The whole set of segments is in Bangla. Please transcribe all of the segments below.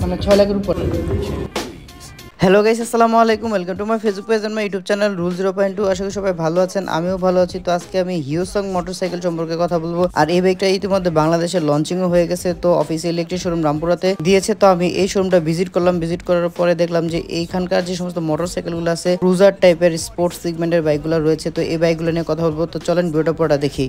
মানে 6 লাখের উপর। হ্যালো গাইস, আসসালামু আলাইকুম, welcome to my Facebook page and my YouTube channel rule 0.2। আশা করি সবাই ভালো আছেন, আমিও ভালো আছি। তো আজকে আমি হিউসং মোটরসাইকেল সম্পর্কে কথা বলবো। আর এই বাইকটা ইতিমধ্যে বাংলাদেশে লঞ্চিংও হয়ে গেছে, তো অফিসিয়ালি একটি শোরুম রামপুরাতে দিয়েছে। তো আমি এই শোরুমটা ভিজিট করলাম। ভিজিট করার পরে দেখলাম যে এইখানকার যে সমস্ত মোটরসাইকেলগুলো আছে, ক্রুজার টাইপের স্পোর্টস সেগমেন্টের বাইকগুলো রয়েছে। তো এই বাইকগুলো নিয়ে কথা বলবো। তো চলেন ভিডিওটা পুরোটা দেখি।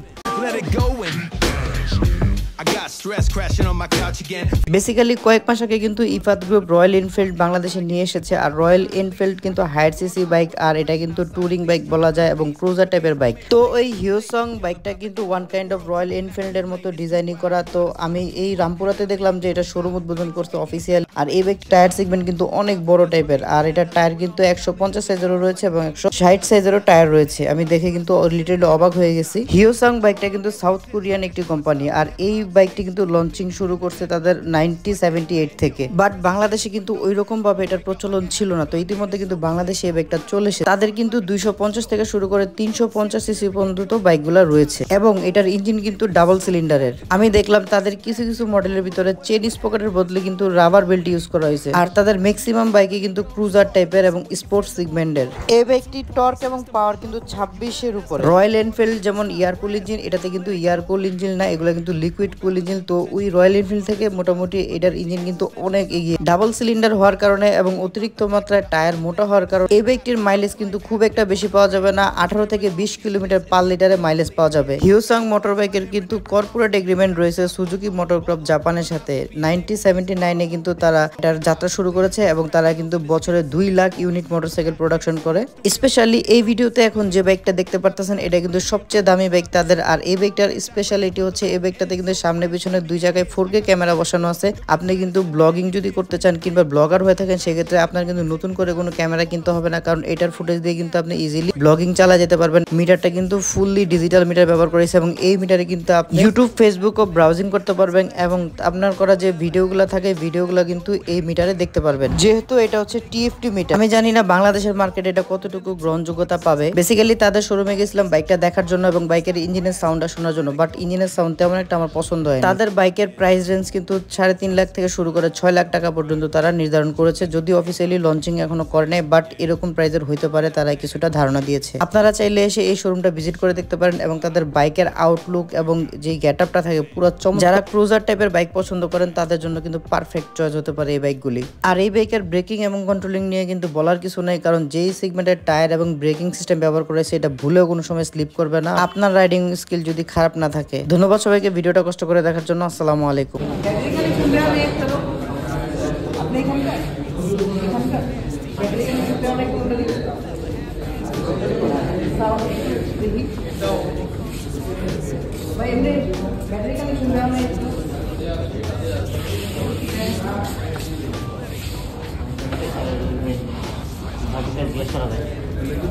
বেসিক্যালি কয়েক মাস আগে কিন্তু ইফাত গ্রুপ রয়্যাল এনফিল্ড বাংলাদেশে নিয়ে এসেছে। আর রয়্যাল এনফিল্ড কিন্তু হায়ার সিসি বাইক, আর এটা কিন্তু টুরিং বাইক বলা যায় এবং ক্রুজার টাইপের বাইক। তো ওই হিউসং বাইকটা কিন্তু one kind of royal Enfield এর মতো ডিজাইনিং করা। তো আমি এই রামপুরাতে দেখলাম যে এটা শোরুম উদ্বোধন করছে অফিসিয়াল। আর এই বাইক টায়ার সেগমেন্ট কিন্তু অনেক বড় টাইপের, আর এটা টায়ার কিন্তু 150 সাইজেরও রয়েছে এবং 160 সাইজেরও টায়ার রয়েছে। আমি দেখে কিন্তু লিটারলি অবাক হয়ে গেছি। হিউসং বাইকটা কিন্তু সাউথ কোরিয়ান একটি কোম্পানি, আর এই বাইকটি কিন্তু লঞ্চিং শুরু করছে তাদের 1978 থেকে। বাট বাংলাদেশে কিন্তু ওই রকম ভাবে এটার প্রচলন ছিল না। তো ইতিমধ্যে কিন্তু বাংলাদেশে এই বাইকটা চলে এসেছে। তাদের কিন্তু 250 থেকে শুরু করে 350 সিসি পর্যন্ত বাইকগুলো রয়েছে এবং এটার ইঞ্জিন কিন্তু ডাবল সিলিন্ডারের। আমি দেখলাম তাদের কিছু কিছু মডেলের ভিতরে চেন স্পকেটের বদলে কিন্তু রাবার বেল্ট ইউজ করা হয়েছে। আর তাদের ম্যাক্সিমাম বাইকে কিন্তু ক্রুজার টাইপের এবং স্পোর্টস সেগমেন্টের। এই বাইকটি টর্ক এবং পাওয়ার কিন্তু 26-এর উপরে। রয়্যাল এনফিল্ড যেমন এয়ার কুল ইঞ্জিন, এটাতে কিন্তু এয়ার কুল ইঞ্জিন না, এগুলো কিন্তু লিকুইড কুল ইঞ্জিন। তো ওই রয়্যাল এনফিল্ড থেকে মোটামুটি এটার ইঞ্জিন কিন্তু অনেক এগিয়ে। ডাবল সিলিন্ডার হওয়ার কারণে এবং অতিরিক্ত মাত্রায় টায়ার মোটা হওয়ার কারণে এই বাইকটির মাইলেজ কিন্তু খুব একটা বেশি পাওয়া যাবে না। 18 থেকে 20 কিলোমিটার পার লিটারে মাইলেজ পাওয়া যাবে। হিউসং মোটর বাইকের কিন্তু কর্পোরেট এগ্রিমেন্ট রয়েছে সুজুকি মোটর ক্রপ জাপানের সাথে। 1979-এ কিন্তু তারা এটার যাত্রা শুরু করেছে এবং তারা কিন্তু বছরে 2 লাখ ইউনিট মোটরসাইকেল প্রোডাকশন করে। স্পেশালি এই ভিডিওতে এখন যে বাইকটা দেখতে পারতেছেন, এটা কিন্তু সবচেয়ে দামি বাইক তাদের। আর এই বাইকটার স্পেশালিটি হচ্ছে এই বাইকটাতে কিন্তু সামনে পিছনে দুই জায়গায় 4K ক্যামেরা বসানো আছে। আপনি কিন্তু ব্লগিং যদি করতে চান কিংবা ব্লগার হয়ে থাকেন, সেক্ষেত্রে আপনার কিন্তু নতুন করে কোনো ক্যামেরা কিনতে হবে না, কারণ এটার ফুটেজ দিয়ে কিন্তু আপনি ইজিলি ব্লগিং চালা যেতে পারবেন। মিটারটা কিন্তু ফুললি ডিজিটাল মিটার ব্যবহার করেছে এবং এই মিটারে কিন্তু আপনি ইউটিউব ফেসবুক ও ব্রাউজিং করতে পারবেন এবং আপনার করা যে ভিডিওগুলো থাকে ভিডিওগুলো কিন্তু এই মিটারে দেখতে পারবেন। যেহেতু এটা হচ্ছে TFT মিটার, আমি জানি না বাংলাদেশের মার্কেটে এটা কতটুকু গ্রহণযোগ্যতা পাবে। বেসিক্যালি তাদের শোরুমে গেছিলাম বাইকটা দেখার জন্য এবং বাইকের ইঞ্জিনের সাউন্ডটা শোনার জন্য, বাট ইঞ্জিনের সাউন্ড তেমন একটা আমার পছন্দ হয়। তাদের বাইকের প্রাইস রেঞ্জ কিন্তু 3.5 লাখ থেকে শুরু করে 6 লাখ টাকা পর্যন্ত তারা নির্ধারণ করেছে। যদি অফিসিয়ালি লঞ্চিং এখনো করে নাই, বাট এরকম প্রাইসের হইতে পারে, তারা কিছুটা ধারণা দিয়েছে। আপনারা চাইলে এসে এই শোরুমটা ভিজিট করে দেখতে পারেন এবং তাদের বাইকের আউটলুক এবং যেই গেটআপটা থাকে পুরো চমৎকার। যারা ক্রুজার টাইপের বাইক পছন্দ করেন তাদের জন্য কিন্তু পারফেক্ট চয়েস হতে পারে এই বাইকগুলি। আর এই বাইকের ব্রেকিং এবং কন্ট্রোলিং নিয়ে কিন্তু বলার কিছু নেই, কারণ যেই সেগমেন্টের টায়ার এবং ব্রেকিং সিস্টেম ব্যবহার করেছে এটা ভুলেও কোনো সময় স্লিপ করবে না, আপনার রাইডিং স্কিল যদি খারাপ না থাকে। ধন্যবাদ সবাইকে ভিডিওটা কষ্ট করে দেখার জন্য। আসসালামু আলাইকুম।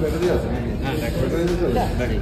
ব্যাটারি আছে? হ্যাঁ, ব্যাটারি।